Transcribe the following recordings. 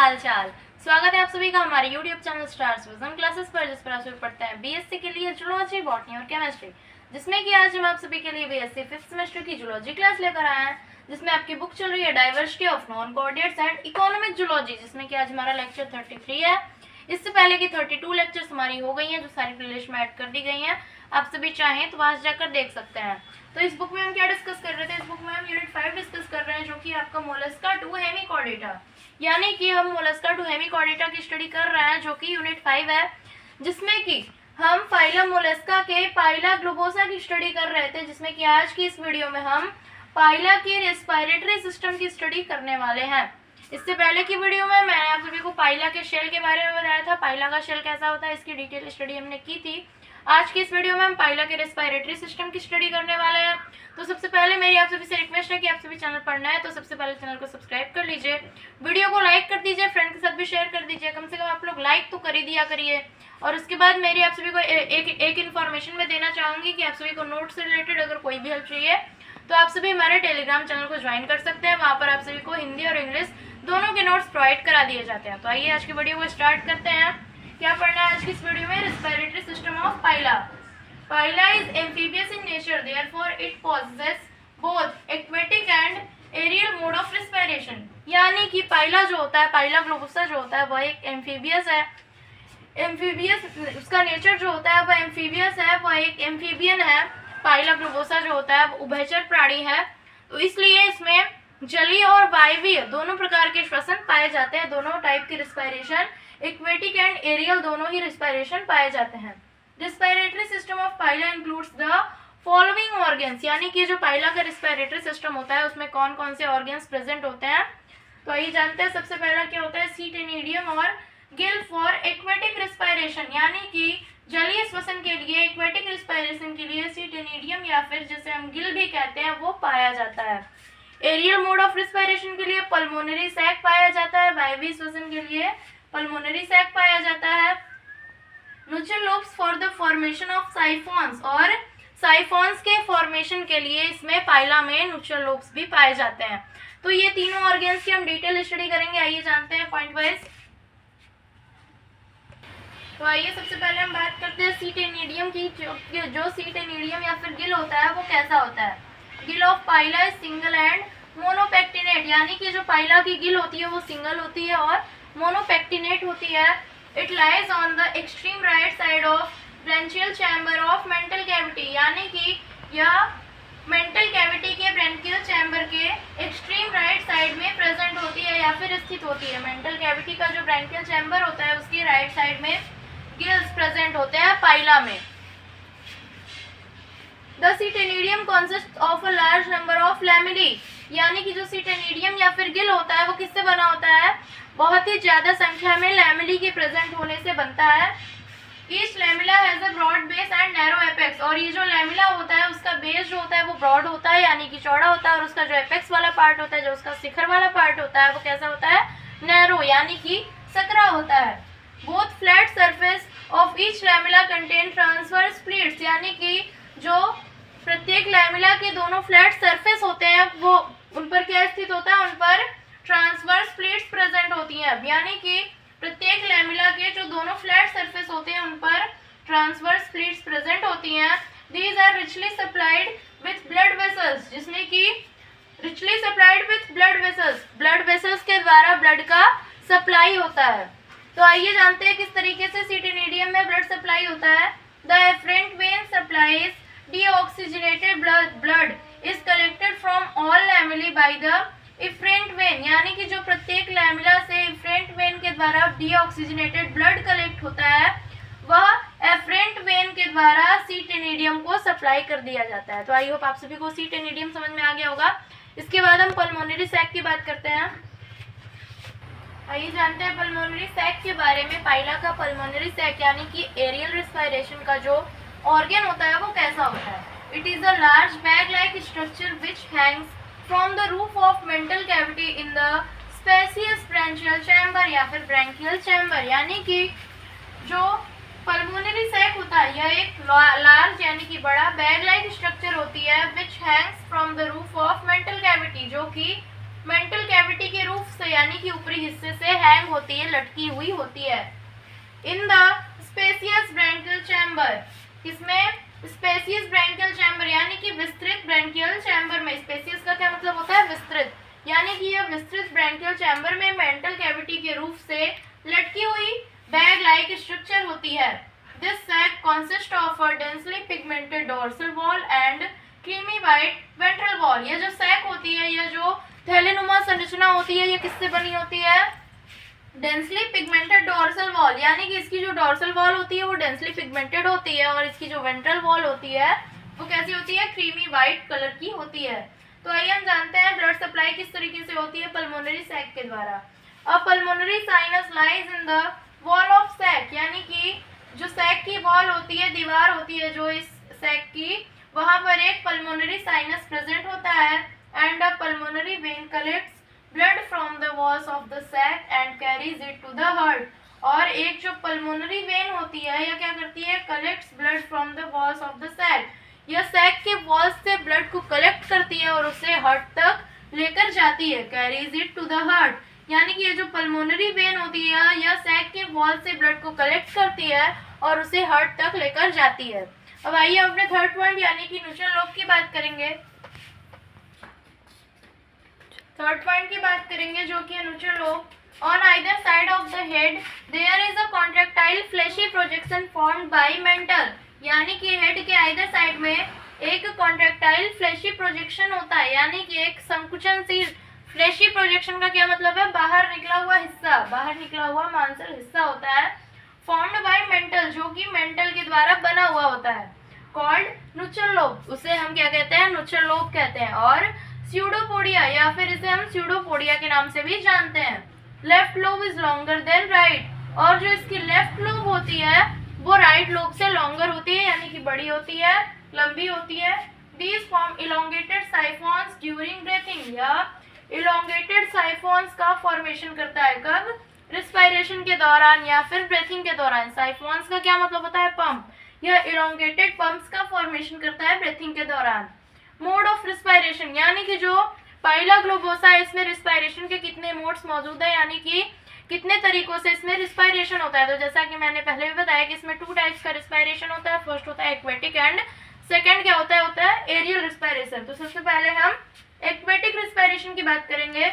हाल चाल। स्वागत है आप सभी का हमारे YouTube channel stars vision classes पर, जिस पर आप सभी पढ़ते हैं बीएससी के लिए जूलॉजी, बॉटनी और केमिस्ट्री, जिसमें कि आज हम आप सभी के लिए बीएससी 5th सेमेस्टर की जूलॉजी क्लास लेकर आए हैं, जिसमें आपकी बुक चल रही है diversity of non coordinates and economic zoology, जिसमें कि आज हमारा लेक्चर 33 है। इससे पहले की 32 लेक्चर्स हमारी हो गई हैं, जो सारी प्लेलिस्ट में ऐड कर दी गई हैं। आप सभी चाहें तो वहां जाकर देख सकते हैं। तो इस बुक में हम क्या डिस्कस कर रहे थे? इस बुक में हम यूनिट 5 डिस्कस कर रहे हैं, जो कि आपका मोलस्का टू हेमिकॉर्डेटा, यानी कि हम मोलस्का टू हेमिकॉर्डेटा की स्टडी कर रहे हैं, जो कि यूनिट 5 है, जिसमें कि हम फाइलम मोलस्का के पाइला ग्लोबोसा की स्टडी कर रहे थे, जिसमें कि आज की इस वीडियो में हम पाइला के रेस्पिरेटरी सिस्टम की स्टडी करने वाले हैं। इससे पहले की वीडियो में मैंने आप सभी को पाइला के शेल के बारे में बताया था, पाइला का शेल कैसा होता है, इसकी डिटेल स्टडी हमने की थी। आज की इस वीडियो में हम पाइला के रेस्पिरेटरी सिस्टम की स्टडी करने वाले हैं। तो सबसे पहले मेरी आप सभी से रिक्वेस्ट है कि आप सभी चैनल पढ़ना है तो सबसे पहले चैनल को सब्सक्राइब कर लीजिए, वीडियो को लाइक कर दीजिए, फ्रेंड के साथ भी शेयर कर दीजिए। कम से कम आप लोग लाइक तो कर ही दिया करिए। और उसके बाद मेरी आप सभी को एक इन्फॉर्मेशन में देना चाहूँगी कि आप सभी को नोट से रिलेटेड अगर कोई भी हेल्प चाहिए तो आप सभी हमारे टेलीग्राम चैनल को ज्वाइन कर सकते हैं। वहाँ पर आप सभी को हिंदी और इंग्लिश दोनों के नोट्स प्रोवाइड करा दिए जाते हैं। तो आइए आज की वीडियो को स्टार्ट करते हैं। क्या पढ़ना है आज की इस वीडियो में? Respiratory system of Pila. Phyla is amphibious in nature, therefore it possesses both aquatic and aerial mode of respiration। यानी कि पाइला जो होता है, पाइला ग्लोबोसा जो होता है, वह एक एम्फीबियस है। एम्फीबियस उसका नेचर जो होता है वह एम्फीबियस है, वह एक एम्फीबियन है। पाइला ग्लोबोसा जो होता है वो उभयचर प्राणी है, तो इसलिए इसमें जलीय और वायवीय दोनों प्रकार के श्वसन पाए जाते हैं। दोनों टाइप की रिस्पायरेशन, एक्वेटिक एंड एरियल दोनों ही रिस्पायरेशन पाए जाते हैं। Respiratory system of Pila includes the following organs, यानी कि जो पाइला का रेस्पिरेटरी सिस्टम होता है उसमें कौन कौन से ऑर्गन्स प्रेजेंट होते हैं। तो आइए जानते हैं। सबसे पहला क्या होता है? सीटेनिडियम और गिल फॉर एक्वेटिक रेस्पिरेशन, यानी कि जलीय श्वसन के लिए, एक्वेटिक रेस्पिरेशन के लिए सीटेनिडियम या फिर जिसे हम गिल भी कहते हैं वो पाया जाता है। एरियल मोड ऑफ रेस्पिरेशन के लिए पल्मोनरी सैक पाया जाता है। वायवीय श्वसन के लिए पल्मोनरी सैक पाया जाता है। Neutral lobes for the formation of siphons, और साइफॉन्स के फॉर्मेशन के लिए इसमें पाइला में न्यूट्रल लोब्स भी पाए जाते हैं। तो ये तीनों ऑर्गन्स की हम डिटेल स्टडी करेंगे। आइए जानते हैं पॉइंट वाइज। तो आइए सबसे पहले हम बात करते हैं सीटेनिडियम की। जो सीटेनिडियम या फिर गिल होता है वो कैसा होता है? Gill of Pila is single and monopectinate, यानी कि जो पाइला की गिल होती है वो सिंगल होती है और मोनोपेक्टिनेट होती है। It lies on the extreme right side of branchial chamber of mental cavity, यानी कि यह mental cavity के branchial chamber के extreme right side में present होती है या फिर स्थित होती है। mental cavity का जो branchial chamber होता है उसकी right side में gills present होते हैं पाइला में। The सीटेनिडियम consists of a large number of lamellae, यानी कि जो सीटेनिडियम या फिर गिल होता है वो किससे बना होता है? बहुत ही ज्यादा संख्या में लैमेली के प्रेजेंट होने से बनता है। Each lamella has a broad base and narrow apex, और ये जो लैमेला होता है उसका बेस जो होता है वो ब्रॉड होता है यानी कि चौड़ा होता है, और उसका जो एपेक्स वाला पार्ट होता है, जो उसका शिखर वाला पार्ट होता है वो कैसा होता है? नैरो, यानी कि सकरा होता है। Both flat surface of each lamella contain transverse pleats, यानी कि जो प्रत्येक लैमेला के दोनों फ्लैट सरफेस होते हैं वो उन पर क्या स्थित होता है? उन पर ट्रांसवर्स प्लेट्स प्रेजेंट होती हैं। यानी कि प्रत्येक लैमेला के जो दोनों फ्लैट सरफेस होते हैं उन पर ट्रांसवर्स प्लेट्स प्रेजेंट होती हैं। These are richly supplied with blood vessels, जिसमें कि richly supplied with blood vessels, blood vessels के द्वारा ब्लड का सप्लाई होता है। तो आइए जानते हैं किस तरीके से सीटेनिडियम में ब्लड सप्लाई होता है। The afferent vein supplies deoxygenated blood is collected from all lamellae by the efferent vein, यानी कि जो प्रत्येक लैमेला से इफ्रेंट वेन के द्वारा डीऑक्सीजनेटेड ब्लड कलेक्ट होता है वह एफ्रेंट वेन के द्वारा सीटेनिडियम को सप्लाई कर दिया जाता है। तो आई होप आप सभी को सीटेनिडियम समझ में आ गया होगा। इसके बाद हम पल्मोनरी सैक की बात करते हैं। आइए जानते हैं पल्मोनरी सैक के बारे में। पाइला का पल्मोनरी सैक यानी कि एरियल रेस्पिरेशन का जो ऑर्गन होता है वो कैसा होता है? It is a large bag like structure which Hanks from the roof of mental cavity in the spacious branchial chamber या फिर branchial chamber, यानी कि जो pulmonary sac होता है यह एक large यानी कि बड़ा बैग लाइक स्ट्रक्चर होती है which hangs from the roof of mental cavity, जो कि मेंटल कैविटी के रूफ से यानी कि ऊपरी हिस्से से हैंग होती है, लटकी हुई होती है। In the spacious branchial chamber, इसमें स्पेसियस ब्रैंकियल चैम्बर यानी कि विस्तृत ब्रैंकियल चैम्बर में, स्पेसियस का क्या मतलब होता है, विस्तृत, यानी कि यह विस्तृत ब्रैंकियल चैम्बर में मेंटल कैविटी के रूफ से लटकी हुई बैग लाइक स्ट्रक्चर होती है। This sac consist of a densely pigmented dorsal wall and creamy white ventral wall. यह जो सैक होती है, यह जो थैलेनुमा संरचना होती है, यह किससे बनी होती है, डेंसली पिगमेंटेड डोर्सल वॉल, यानी कि इसकी जो डोर्सल वॉल होती है वो डेंसली पिगमेंटेड होती है और इसकी जो वेंट्रल वॉल होती है वो कैसी होती है, क्रीमी वाइट कलर की होती है। तो आइए हम जानते हैं ब्लड सप्लाई किस तरीके से होती है, पल्मोनरी सैक के द्वारा। A pulmonary sinus lies in the wall of sac, यानी कि जो सैक की वॉल होती है, दीवार होती है जो इस सैक की, वहां पर एक पल्मोनरी साइनस प्रेजेंट होता है and a pulmonary vein collects blood from the walls of the sac and carries it to the heart. और एक जो पल्मोनरी वेन होती है यह क्या करती है, collects blood from the walls of the sac, यह सैक के वॉल्स से ब्लड को कलेक्ट करती है और उसे हार्ट तक लेकर जाती है, carries it to the heart, यानी कि ये जो पल्मोनरी वेन होती है यह सैक के वॉल से ब्लड को कलेक्ट करती है और उसे हार्ट तक लेकर जाती है। अब आइए अपने थर्ड पॉइंट यानी कि न्यूट्रल लोब की बात करेंगे। थर्ड पॉइंट की बात करेंगे जो कि neutral lobe. On either side of the head there is a contractile fleshy projection formed by mantle, यानी कि हेड के आइदर साइड में एक कॉन्ट्रैक्टाइल फ्लैशी प्रोजेक्शन होता है, यानी कि एक संकुचनशील, फ्लैशी प्रोजेक्शन का क्या मतलब है, बाहर निकला हुआ हिस्सा, बाहर निकला हुआ मांसल हिस्सा होता है, फॉर्म्ड बाय मेंटल, जो कि मेंटल के द्वारा बना हुआ होता है, कॉल्ड न्यूट्रल लोब, उसे हम क्या कहते हैं, न्यूट्रल लोब कहते हैं। और स्यूडोपोडिया या फिर इसे हम स्यूडोपोडिया के नाम से भी जानते हैं। Left lobe is longer than right, और जो इसकी लेफ्ट लोब होती है वो राइट लोब से लॉन्गर होती है, यानी कि बड़ी होती है, लंबी होती है। These form elongated siphons during breathing, या इलोंगेटेड साइफॉन्स का फॉर्मेशन करता है कब, रिस्पायरेशन के दौरान या फिर ब्रीथिंग के दौरान। साइफॉन्स का क्या मतलब होता है, पंप, यह इलोंगेटेड पंप्स का फॉर्मेशन करता है ब्रीथिंग के दौरान। मोड ऑफ रिस्पायरेशन, यानी कि जो पाइला ग्लोबोसा है इसमें रिस्पायरेशन के कितने मोड्स मौजूद है, यानी कि कितने तरीकों से इसमें रिस्पायरेशन होता है। तो जैसा कि मैंने पहले भी बताया कि इसमें 2 टाइप्स का रिस्पायरेशन होता है, फर्स्ट होता है एक्वेटिक एंड सेकंड क्या होता है एरियल रिस्पायरेशन। तो सबसे पहले हम एक्वेटिक रिस्पायरेशन की बात करेंगे।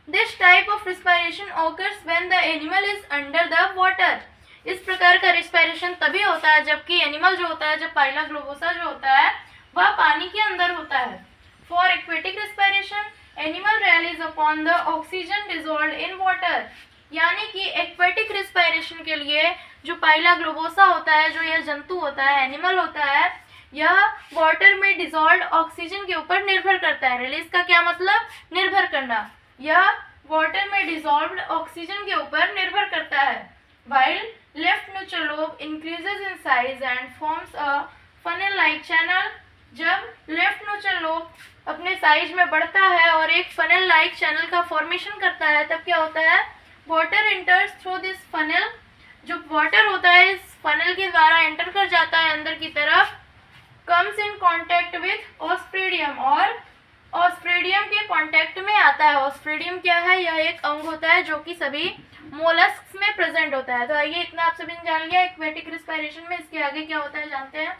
This type of respiration occurs when the animal is under the water, इस प्रकार का रिस्पायरेशन तभी होता है जबकि एनिमल जो होता है, जब पाइला ग्लोबोसा जो होता है वह पानी के अंदर होता है। For aquatic respiration animal release upon the oxygen dissolved in water, यानी कि एक्वेटिक रिस्पायरेशन के लिए जो पाइला ग्लोबोसा होता है, जो यह जंतु होता है, एनिमल होता है, यह वाटर में डिसॉल्व्ड ऑक्सीजन के ऊपर निर्भर करता है। रिलीज का क्या मतलब, निर्भर करना, यह वाटर में डिसॉल्व्ड ऑक्सीजन के ऊपर निर्भर करता है। While left neutral lobe increases in size and forms a funnel like channel, जब लेफ्ट न्यूट्रल लोब अपने साइज में बढ़ता है और एक फनल लाइक चैनल का फॉर्मेशन करता है, तब क्या होता है, water enters through this funnel, जो वाटर होता है इस फनल के द्वारा एंटर कर जाता है अंदर की तरफ, कम्स इन कांटेक्ट विद ऑस्प्रेडियम, और ऑस्प्रेडियम के कांटेक्ट में आता है। ऑस्प्रेडियम क्या है, यह एक अंग होता है जो कि सभी मोलस्क्स में प्रेजेंट होता है। तो आइए इतना आप सभी ने जान लिया एक्वेटिक रिस्पायरेशन में, इसके आगे क्या होता है जानते हैं।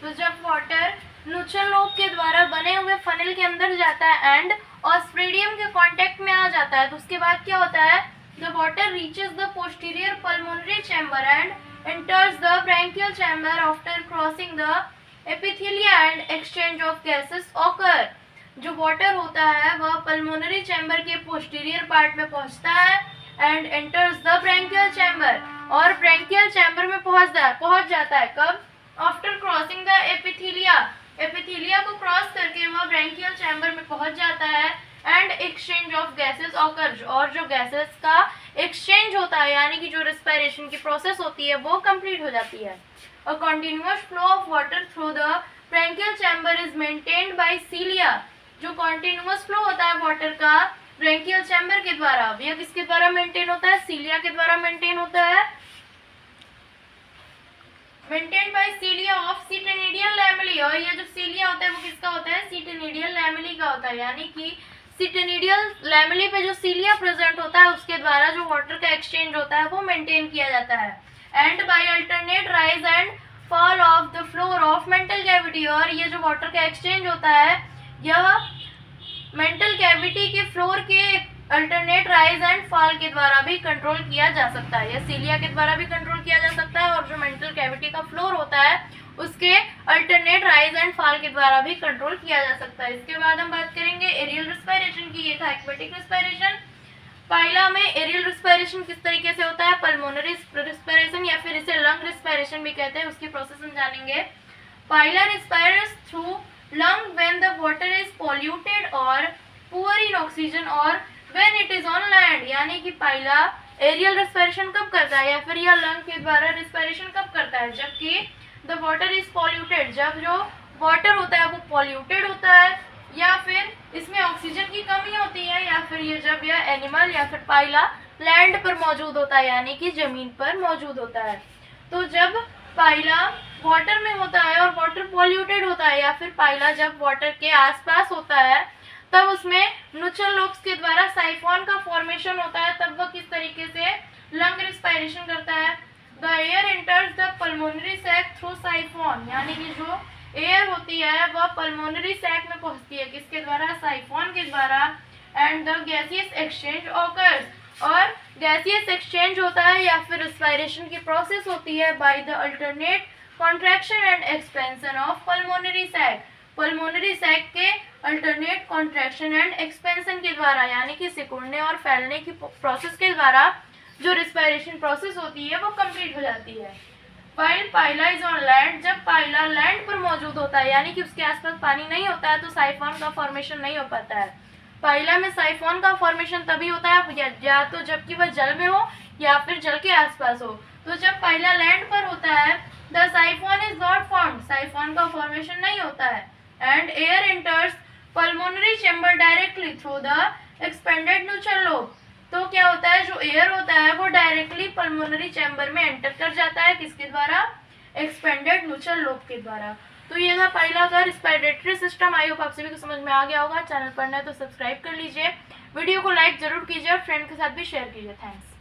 तो जब वाटर न्यूट्रल लोब के द्वारा बने हुए फनल के अंदर जाता है एंड ऑस्प्रेडियम के कांटेक्ट में आ जाता है, तो उसके बाद क्या होता है, the water reaches the posterior pulmonary chamber and enters the bronchial chamber after crossing the epithelia and exchange of gases occur। जो वाटर होता है वह पल्मोनरी चैम्बर के पोस्टीरियर पार्ट में पहुंचता है and enters the branchial chamber, और branchial chamber में पहुंच जाता है कब, आफ्टर क्रॉसिंग द एपिथीलिया, एपिथीलिया को क्रॉस करके वह ब्रैंकियल चैम्बर में पहुंच जाता है and exchange of gases occur, और जो गैसेस का एक्सचेंज होता है यानी कि जो रिस्पायरेशन की प्रोसेस होती है वो कंप्लीट हो जाती है। A continuous flow of water through the branchial chamber is maintained by cilia, जो कंटिन्यूअस फ्लो होता है वाटर का ब्रैंकियल चैम्बर के द्वारा, यह किसके द्वारा मेंटेन होता है, सीलिया के द्वारा मेंटेन होता है, मेंटेन बाय सीलिया ऑफ सीटेनिडियल लैमेली। और ये जो सीलिया होता है वो किसका होता है, सीटेनिडियल लैमेली का होता है, यानी कि सिटेनिडियल लैमेली पे जो सीलिया प्रेजेंट होता है उसके द्वारा जो वाटर का एक्सचेंज होता है वो मेंटेन किया जाता है। And by alternate rise and fall of the floor of mantle cavity, और ये जो वाटर का एक्सचेंज होता है यह मेंटल कैविटी के फ्लोर के अल्टरनेट राइज एंड फॉल के द्वारा भी कंट्रोल किया जा सकता है, या सीलिया के द्वारा भी कंट्रोल किया जा सकता है, और जो मेंटल कैविटी का फ्लोर होता है उसके अल्टरनेट राइज एंड फॉल के द्वारा भी कंट्रोल किया जा सकता है। इसके बाद हम बात करेंगे एरियल रेस्पिरेशन की। ये था एक्वेटिक रेस्पिरेशन। पाइला में एरियल रेस्पिरेशन किस तरीके से होता है, पल्मोनरी रेस्पिरेशन या फिर इसे लंग रेस्पिरेशन भी कहते हैं, उसकी प्रोसेस हम जानेंगे। Pila respirates through lung when the water is polluted और पुअर इन ऑक्सीजन और when it is on land, यानी कि पाइला एरियल रेस्पिरेशन कब करता है या फिर यह लंग के द्वारा रेस्पिरेशन कब करता है, जबकि द वाटर इज पॉल्यूटेड, जब जो वाटर होता है वो पॉल्यूटेड होता है या फिर इसमें ऑक्सीजन की कमी होती है, या फिर ये जब यह एनिमल या फिर पाइला लैंड पर मौजूद होता है यानी कि जमीन पर मौजूद होता है। तो जब पाइला वाटर में होता है और वाटर पॉल्यूटेड होता है या फिर पाइला जब वाटर के आसपास होता है तब उसमें नुचल लोब्स के द्वारा साइफॉन का फॉर्मेशन होता है, तब वह किस तरीके से लंग रेस्पिरेशन करता है। The air enters the pulmonary sac through siphon, यानी कि जो एयर होती है वह पल्मोनरी सैक में पहुंचती है किसके द्वारा, साइफॉन के द्वारा। And the gaseous exchange occurs, और गैसियस एक्सचेंज होता है या फिर रेस्पिरेशन की प्रोसेस होती है by the alternate contraction and expansion of pulmonary sac, pulmonary sac के अल्टरनेट कॉन्ट्रैक्शन एंड एक्सपेंशन के द्वारा, यानी कि सिकुड़ने और फैलने की प्रोसेस के द्वारा जो रेस्पिरेशन प्रोसेस होती है वो कंप्लीट हो जाती है। While Pila is on land, जब पाइला लैंड पर मौजूद होता है यानी कि उसके आसपास पानी नहीं होता है तो साइफॉन का फॉर्मेशन नहीं हो पाता है। पाइला में साइफॉन का फॉर्मेशन तभी होता है या तो जबकि वह जल में हो या फिर जल के आसपास हो। तो जब पाइला लैंड पर होता है the siphon is not formed, siphon का फॉर्मेशन नहीं होता है। And air enters pulmonary chamber directly through the expanded nuchal lobe, तो क्या होता है जो एयर होता है वो डायरेक्टली पल्मोनरी चैम्बर में एंटर कर जाता है किसके द्वारा, एक्सपेंडेड न्यूचल लोब के द्वारा। तो ये था पाइला का रेस्पिरेटरी सिस्टम। आई होप आप सभी को समझ में आ गया होगा। चैनल पर नए तो सब्सक्राइब कर लीजिए, वीडियो को लाइक जरूर कीजिए और फ्रेंड के साथ भी शेयर कीजिए। थैंक्स।